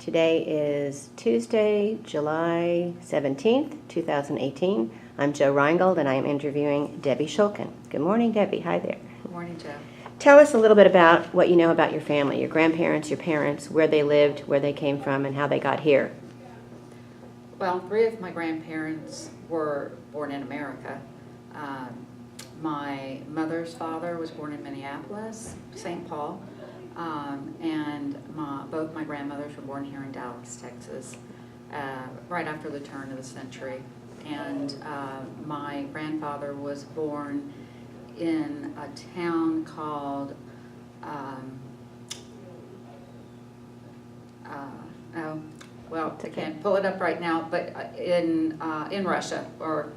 Today is Tuesday, July 17th, 2018. I'm Joe Reingold, and I am interviewing Debbie Shulkin. Good morning, Debbie. Hi there. Good morning, Joe. Tell us a little bit about what you know about your family, your grandparents, your parents, where they lived, where they came from, and how they got here. Well, 3 of my grandparents were born in America. My mother's father was born in Minneapolis, St. Paul, and both my grandmothers were born here in Dallas, Texas, right after the turn of the century. And my grandfather was born in a town called, I can't pull it up right now, but in Russia, or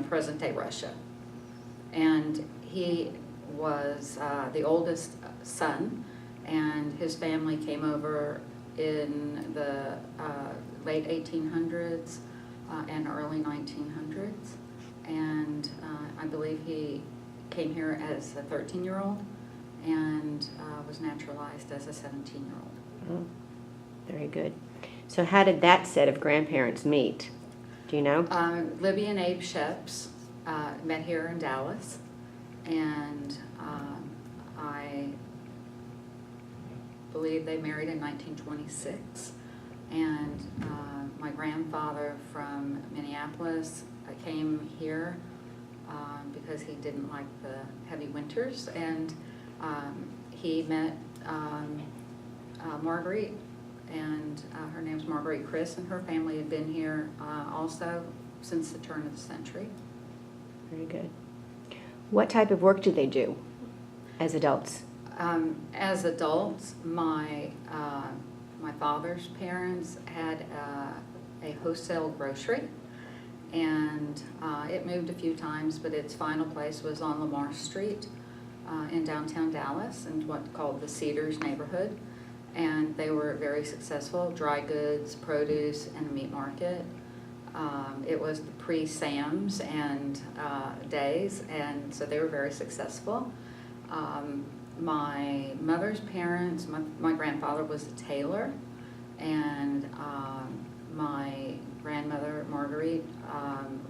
present-day Russia. And he was the oldest son, and his family came over in the late 1800s and early 1900s. And I believe he came here as a 13-year-old and was naturalized as a 17-year-old. Oh, very good. So how did that set of grandparents meet? Do you know? Libby and Abe Sheps met here in Dallas, and I believe they married in 1926. And my grandfather from Minneapolis came here because he didn't like the heavy winters, and he met Marguerite, and her name's Marguerite Chris, and her family had been here also since the turn of the century. Very good. What type of work did they do as adults? As adults, my father's parents had a wholesale grocery, and it moved a few times, but its final place was on Lamar Street in downtown Dallas, in what's called the Cedars neighborhood. And they were very successful: dry goods, produce, and a meat market. It was the pre-Sam's and days, and so they were very successful. My mother's parents, my grandfather was a tailor, and my grandmother, Marguerite,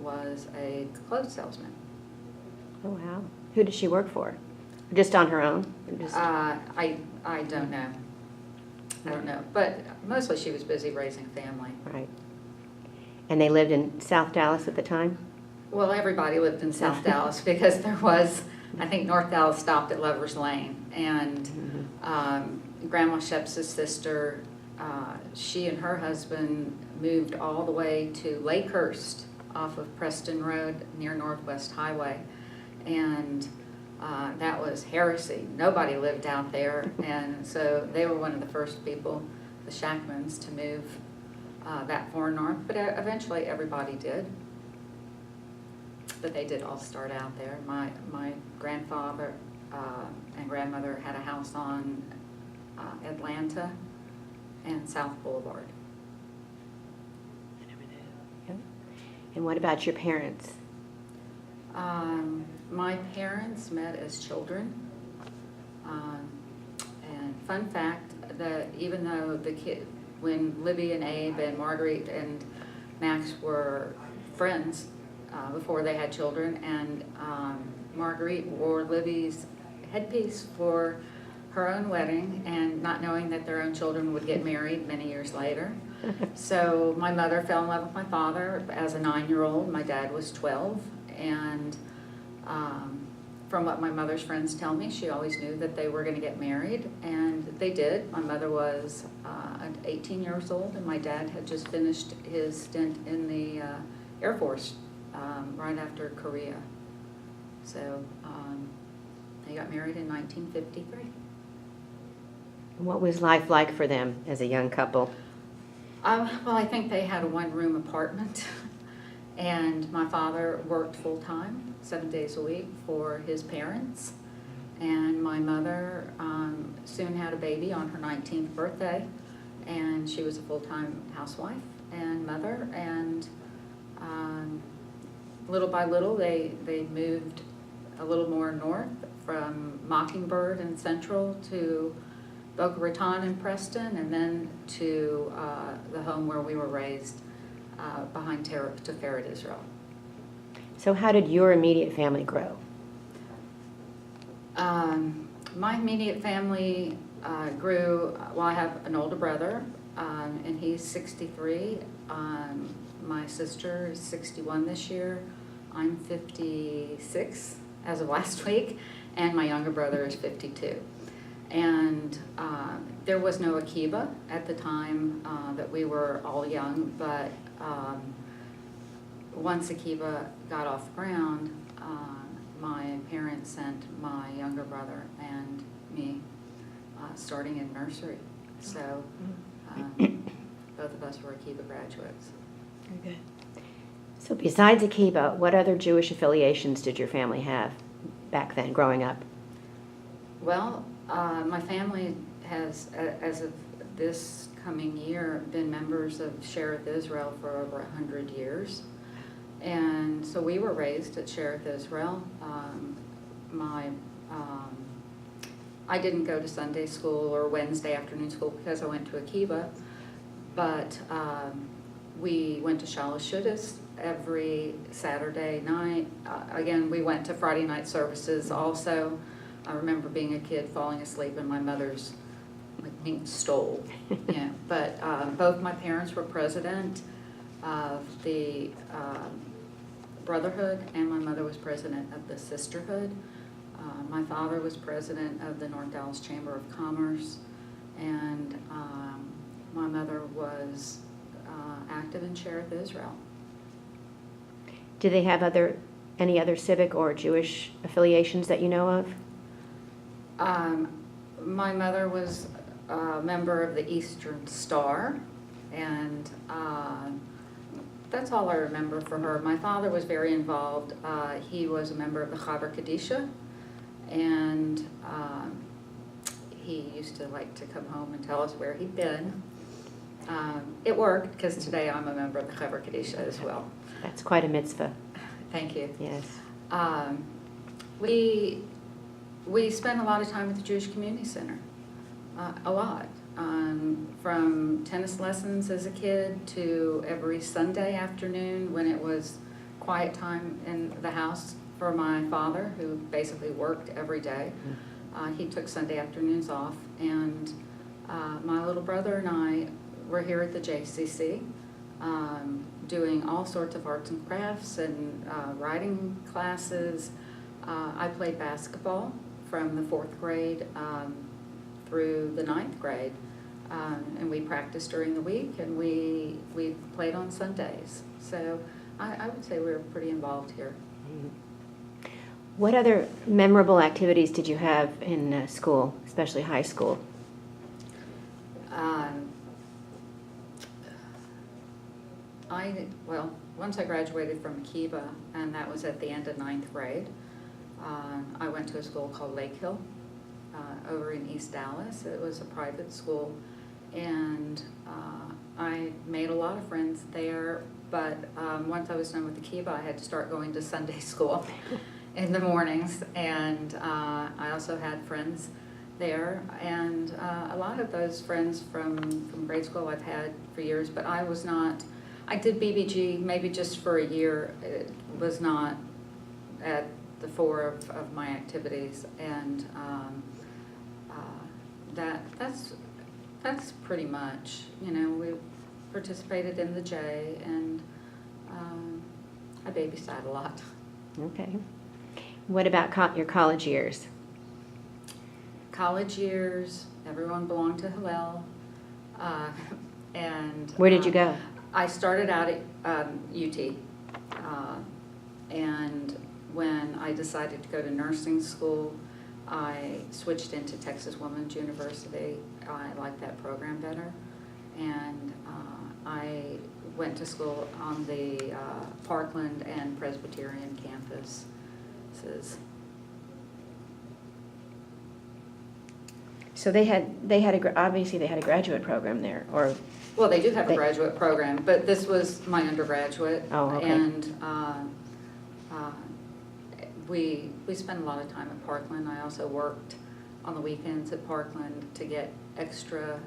was a clothes salesman. Oh, wow. Who did she work for? Just on her own? I don't know. I don't know, but mostly she was busy raising family. Right. And they lived in South Dallas at the time? Well, everybody lived in South Dallas because there was, I think North Dallas stopped at Lover's Lane. And Grandma Sheps' sister, she and her husband moved all the way to Lakehurst off of Preston Road near Northwest Highway. And that was heresy. Nobody lived out there, and so they were one of the first people, the Shackmans, to move that far north, but eventually everybody did. But they did all start out there. My grandfather and grandmother had a house on Atlanta and South Boulevard. And what about your parents? My parents met as children, and fun fact, that even though when Libby and Abe and Marguerite and Max were friends before they had children, and Marguerite wore Libby's headpiece for her own wedding, and not knowing that their own children would get married many years later. So my mother fell in love with my father as a 9-year-old. My dad was 12, and from what my mother's friends tell me, she always knew that they were going to get married, and they did. My mother was 18 years old, and my dad had just finished his stint in the Air Force right after Korea. So they got married in 1953. What was life like for them as a young couple? Well, I think they had a one-room apartment, and my father worked full-time, 7 days a week, for his parents. And my mother soon had a baby on her 19th birthday, and she was a full-time housewife and mother. And little by little, they moved a little more north from Mockingbird and Central to Boca Raton and Preston, and then to the home where we were raised behind Tiferet, Israel. So how did your immediate family grow? My immediate family grew, well, I have an older brother, and he's 63. My sister is 61 this year. I'm 56 as of last week, and my younger brother is 52. And there was no Akiba at the time that we were all young, but once Akiba got off the ground, my parents sent my younger brother and me starting in nursery. So both of us were Akiba graduates. Very good. So besides Akiba, what other Jewish affiliations did your family have back then, growing up? Well, my family has, as of this coming year, been members of Shereth Israel for over 100 years. And so we were raised at Shereth Israel. I didn't go to Sunday school or Wednesday afternoon school because I went to Akiba, but we went to Shalosh Shudas every Saturday night. Again, we went to Friday night services also. I remember being a kid falling asleep in my mother's pink stole. Yeah, but both my parents were president of the Brotherhood, and my mother was president of the Sisterhood. My father was president of the North Dallas Chamber of Commerce, and my mother was active in Shereth Israel. Do they have any other civic or Jewish affiliations that you know of? My mother was a member of the Eastern Star, and that's all I remember for her. My father was very involved. He was a member of the Chaver Kadisha, and he used to like to come home and tell us where he'd been. It worked, because today I'm a member of the Chaver Kadisha as well. That's quite a mitzvah. Thank you. Yes. We spent a lot of time at the Jewish Community Center, a lot. From tennis lessons as a kid to every Sunday afternoon when it was quiet time in the house for my father, who basically worked every day. He took Sunday afternoons off, and my little brother and I were here at the JCC doing all sorts of arts and crafts and writing classes. I played basketball from the 4th grade through the 9th grade. And we practiced during the week, and we played on Sundays. So I would say we were pretty involved here. What other memorable activities did you have in school, especially high school? Well, once I graduated from Akiba, and that was at the end of 9th grade, I went to a school called Lake Hill over in East Dallas. It was a private school, and I made a lot of friends there, but once I was done with Akiba, I had to start going to Sunday school in the mornings, and I also had friends there, and a lot of those friends from grade school I've had for years, but I did BBG maybe just for a year. It was not at the fore of my activities, and that's pretty much, we participated in the J, and I babysat a lot. Okay. What about your college years? College years, everyone belonged to Hillel. And Where did you go? I started out at UT, and when I decided to go to nursing school, I switched into Texas Women's University. I liked that program better, and I went to school on the Parkland and Presbyterian campuses. So obviously they had a graduate program there, or? Well, they do have a graduate program, but this was my undergraduate. Oh, okay. And we spent a lot of time at Parkland. I also worked on the weekends at Parkland to get extra,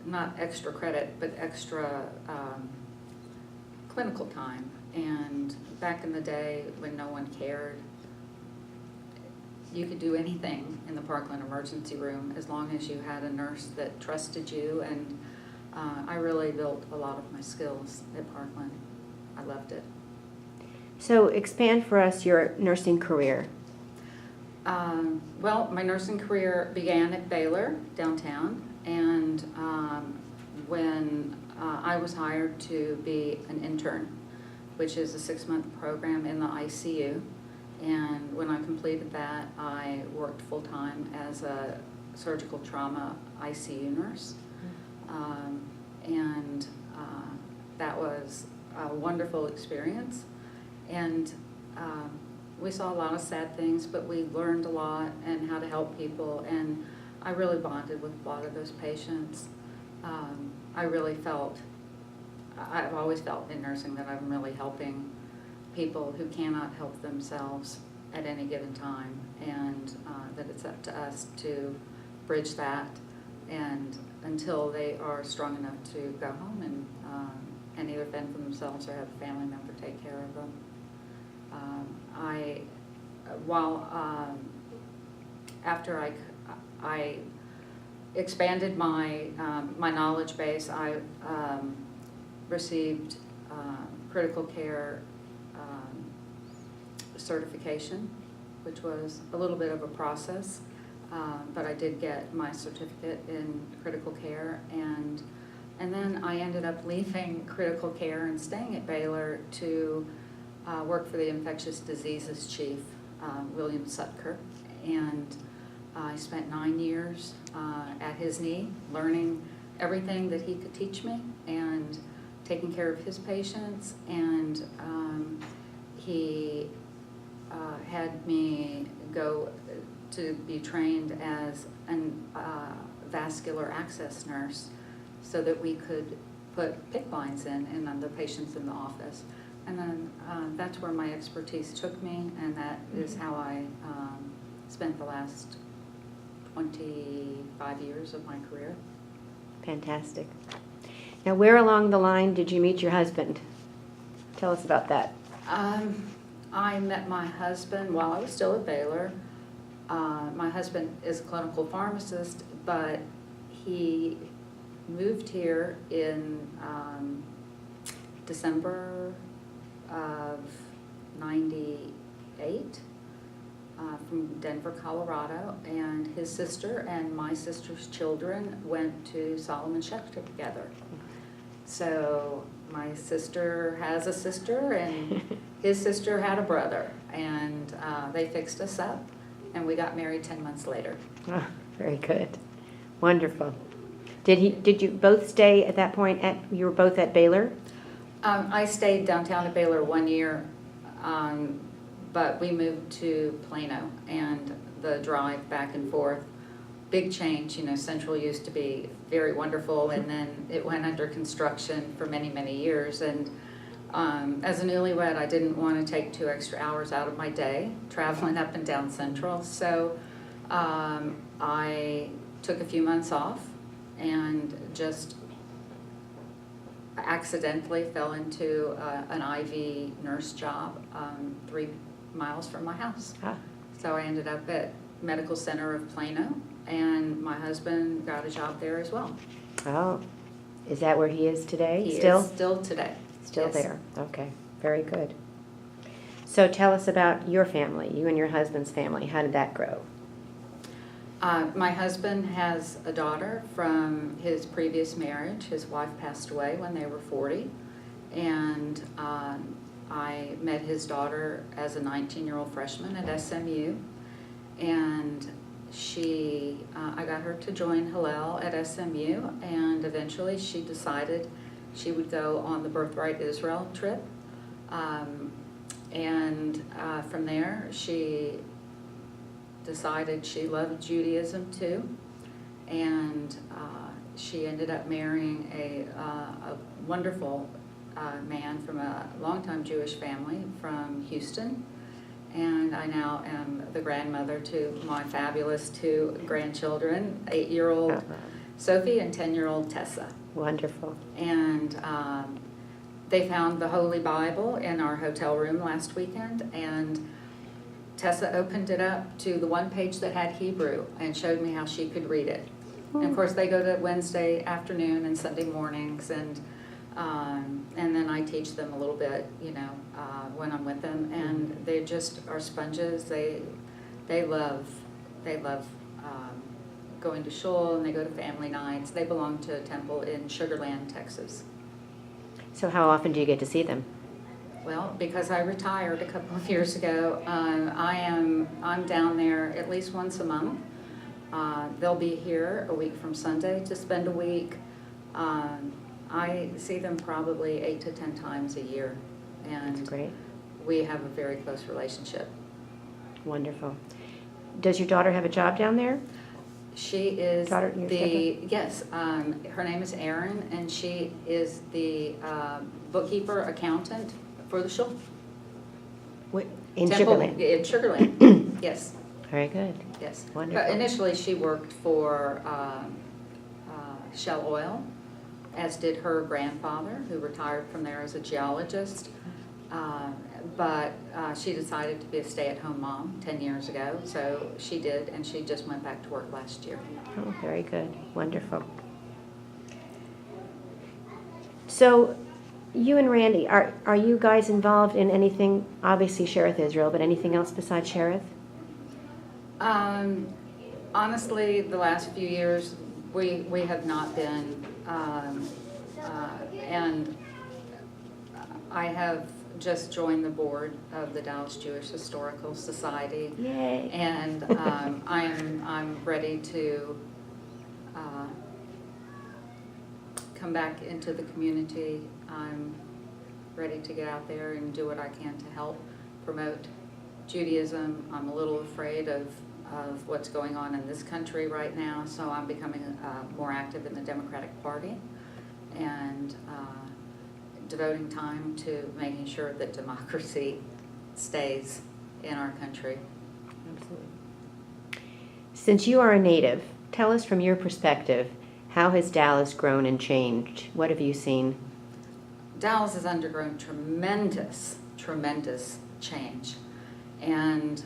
not extra credit, but extra clinical time. And back in the day when no one cared, you could do anything in the Parkland emergency room as long as you had a nurse that trusted you, and I really built a lot of my skills at Parkland. I loved it. So expand for us your nursing career. Well, my nursing career began at Baylor downtown, and when I was hired to be an intern, which is a 6-month program in the ICU. And when I completed that, I worked full-time as a surgical trauma ICU nurse. And that was a wonderful experience. And we saw a lot of sad things, but we learned a lot and how to help people. And I really bonded with a lot of those patients. I really felt, I've always felt in nursing that I'm really helping people who cannot help themselves at any given time, and that it's up to us to bridge that, and until they are strong enough to go home and either fend for themselves or have a family member take care of them. After I expanded my my knowledge base, I received critical care certification, which was a little bit of a process, but I did get my certificate in critical care, and then I ended up leaving critical care and staying at Baylor to work for the infectious diseases chief, William Sutker, and I spent 9 years at his knee, learning everything that he could teach me and taking care of his patients, and he had me go to be trained as a vascular access nurse so that we could put PICC lines in on the patients in the office. And then that's where my expertise took me, and that is how I spent the last 25 years of my career. Fantastic. Now, where along the line did you meet your husband? Tell us about that. I met my husband while I was still at Baylor. My husband is a clinical pharmacist, but he moved here in December of '98 from Denver, Colorado, and his sister and my sister's children went to Solomon Schechter together. So my sister has a sister, and his sister had a brother, and they fixed us up, and we got married 10 months later. Oh, very good. Wonderful. Did you both stay at that point you were both at Baylor? I stayed downtown at Baylor 1 year, but we moved to Plano, and the drive back and forth, big change. You know, Central used to be very wonderful, and then it went under construction for many, many years. And as a newlywed, I didn't want to take 2 extra hours out of my day traveling up and down Central. So I took a few months off and just accidentally fell into an IV nurse job 3 miles from my house. Ah. So I ended up at Medical Center of Plano, and my husband got a job there as well. Oh, is that where he is today? He Still? is still today. Still Yes. there. Okay, very good. So tell us about your family, you and your husband's family. How did that grow? My husband has a daughter from his previous marriage. His wife passed away when they were 40, and I met his daughter as a 19-year-old freshman at SMU, and I got her to join Hillel at SMU, and eventually she decided she would go on the Birthright Israel trip, and from there she decided she loved Judaism too, and she ended up marrying a wonderful man from a longtime Jewish family from Houston, and I now am the grandmother to my fabulous 2 grandchildren, 8-year-old Oh, Sophie and 10-year-old Tessa. wonderful. And they found the Holy Bible in our hotel room last weekend, and Tessa opened it up to the one page that had Hebrew and showed me how she could read it. And of course, they go to Wednesday afternoon and Sunday mornings, and then I teach them a little bit, when I'm with them, and they just are sponges. They love going to shul, and they go to family nights. They belong to a temple in Sugar Land, Texas. So how often do you get to see them? Well, because I retired a couple of years ago, I'm down there at least once a month. They'll be here a week from Sunday to spend a week. I see them probably 8 to 10 times a year, and That's great. we have a very close relationship. Wonderful. Does your daughter have a job down there? She is Daughter, your stepdaughter? yes, her name is Erin, and she is the bookkeeper accountant for the shul. In Temple, Sugarland? in Sugar Land, yes. Very good. Yes. Wonderful. But initially, she worked for Shell Oil, as did her grandfather, who retired from there as a geologist. But she decided to be a stay-at-home mom 10 years ago, so she did, and she just went back to work last year. Oh, very good. Wonderful. So, you and Randy, are you guys involved in anything, obviously Shereth Israel, but anything else besides Shereth? Honestly, the last few years, we have not been, and I have just joined the board of the Dallas Jewish Historical Society. Yay. And I'm ready to come back into the community. I'm ready to get out there and do what I can to help promote Judaism. I'm a little afraid of what's going on in this country right now, so I'm becoming more active in the Democratic Party and devoting time to making sure that democracy stays in our country. Absolutely. Since you are a native, tell us from your perspective, how has Dallas grown and changed? What have you seen? Dallas has undergone tremendous change. And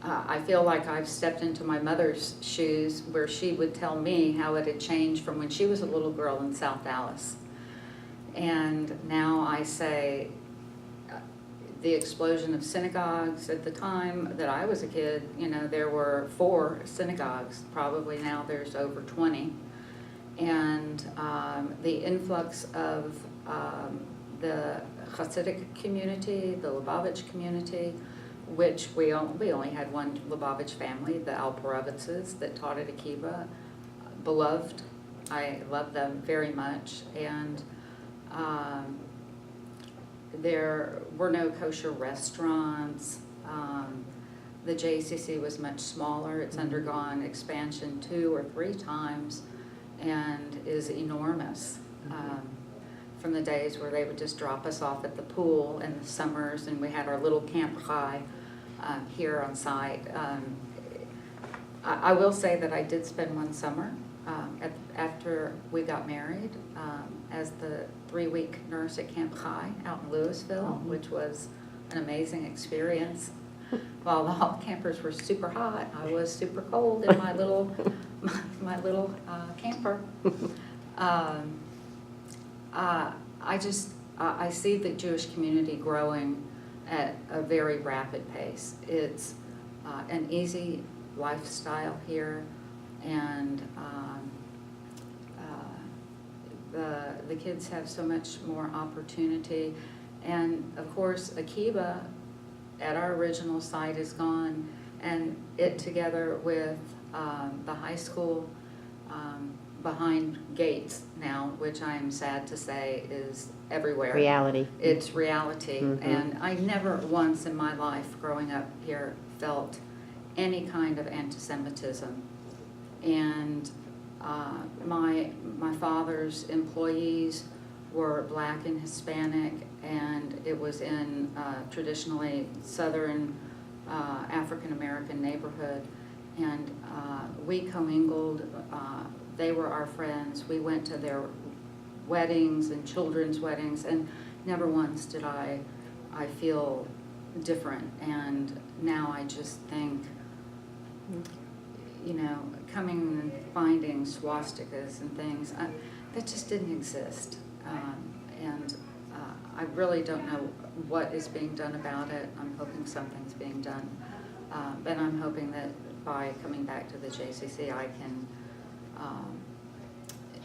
I feel like I've stepped into my mother's shoes, where she would tell me how it had changed from when she was a little girl in South Dallas. And now I say, the explosion of synagogues at the time that I was a kid, there were 4 synagogues. Probably now there's over 20. And the influx of the Hasidic community, the Lubavitch community, which we only had one Lubavitch family, the Alporovitzes, that taught at Akiba, beloved. I love them very much. And there were no kosher restaurants. The JCC was much smaller. It's undergone expansion 2 or 3 times and is enormous. From the days where they would just drop us off at the pool in the summers, and we had our little camp high here on site. I will say that I did spend one summer after we got married as the 3-week nurse at Camp High out in Louisville, which was an amazing experience. While the hall campers were super hot, I was super cold in my little camper. I see the Jewish community growing at a very rapid pace. It's an easy lifestyle here, and the kids have so much more opportunity. And of course, Akiba at our original site is gone, and it, together with the high school behind gates now, which I am sad to say is everywhere. Reality. It's reality. Mm-hmm. And I never once in my life growing up here felt any kind of anti-Semitism. And my father's employees were Black and Hispanic, and it was in traditionally Southern African American neighborhood. And we commingled. They were our friends. We went to their weddings and children's weddings, and never once did I feel different. And now I just think, you know, coming and finding swastikas and things, that just didn't exist. And I really don't know what is being done about it. I'm hoping something's being done. And I'm hoping that by coming back to the JCC, I can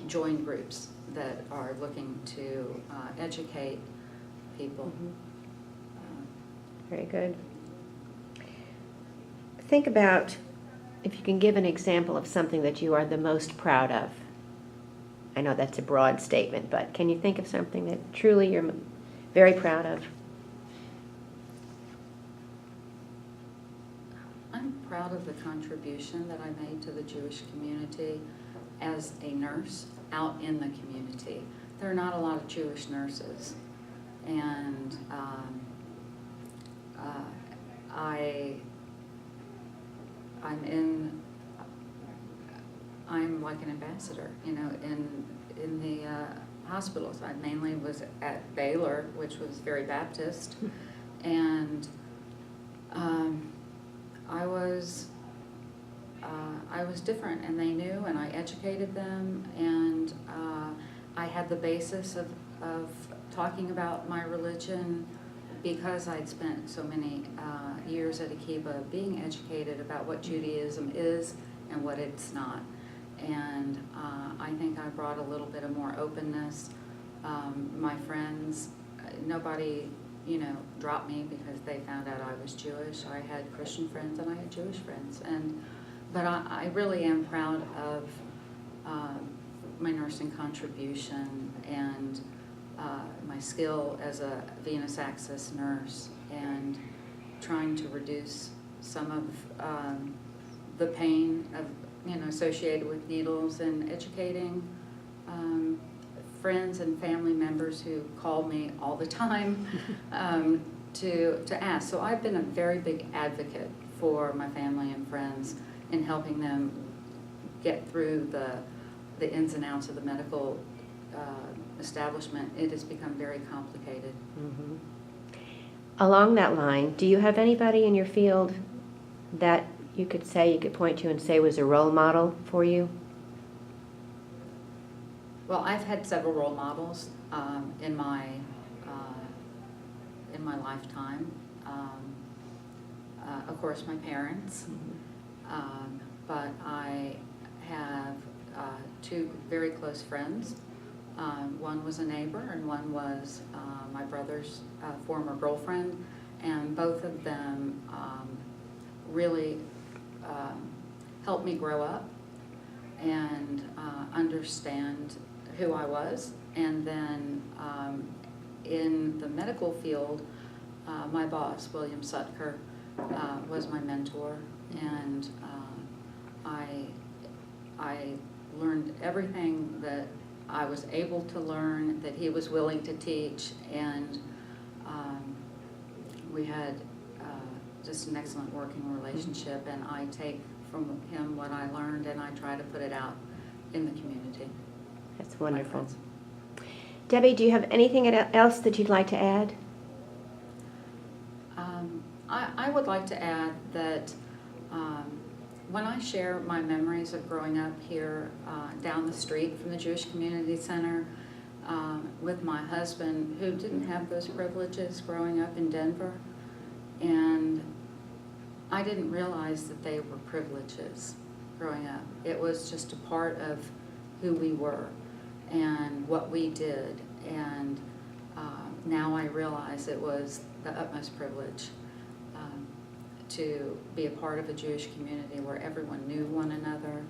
join groups that are looking to educate people. Mm-hmm. Very good. Think about if you can give an example of something that you are the most proud of. I know that's a broad statement, but can you think of something that truly you're very proud of? I'm proud of the contribution that I made to the Jewish community as a nurse out in the community. There are not a lot of Jewish nurses, and I'm like an ambassador, you know, in the hospitals. I mainly was at Baylor, which was very Baptist, and I was different, and they knew, and I educated them, and I had the basis of talking about my religion because I'd spent so many years at Akiba being educated about what Judaism is and what it's not. And I think I brought a little bit of more openness. My friends, nobody, you know, dropped me because they found out I was Jewish. I had Christian friends and I had Jewish friends. But I really am proud of my nursing contribution and my skill as a venous access nurse, and trying to reduce some of the pain of, you know, associated with needles, and educating friends and family members who call me all the time to ask. So I've been a very big advocate for my family and friends in helping them get through the ins and outs of the medical establishment. It has become very complicated. Mm-hmm. Along that line, do you have anybody in your field that you could point to and say was a role model for you? Well, I've had several role models in my lifetime. Of course, my parents, but I have two very close friends. One was a neighbor, and one was my brother's former girlfriend, and both of them really helped me grow up and understand who I was. And then in the medical field, my boss, William Sutker, was my mentor, and I learned everything that I was able to learn, that he was willing to teach, and we had just an excellent working relationship, and I take from him what I learned and I try to put it out in the community. That's wonderful. Debbie, do you have anything else that you'd like to add? I would like to add that when I share my memories of growing up here down the street from the Jewish Community Center with my husband, who didn't have those privileges growing up in Denver, and I didn't realize that they were privileges growing up. It was just a part of who we were and what we did, and now I realize it was the utmost privilege to be a part of a Jewish community where everyone knew one another,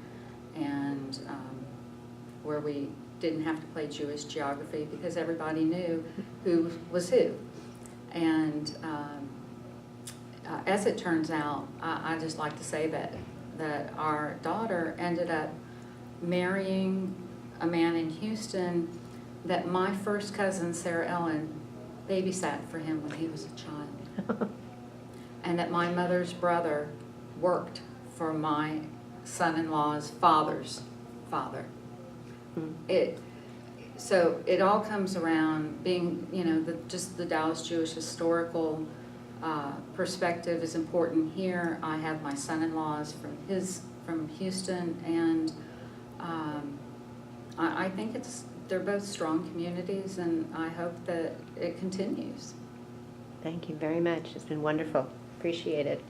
and where we didn't have to play Jewish geography because everybody knew who was who. And as it turns out, I just like to say that our daughter ended up marrying a man in Houston that my first cousin, Sarah Ellen, babysat for him when he was a child. And that my mother's brother worked for my son-in-law's father's father. So it all comes around being, just the Dallas Jewish historical perspective is important here. I have my son-in-laws from Houston, and I think they're both strong communities, and I hope that it continues. Thank you very much. It's been wonderful. Appreciate it.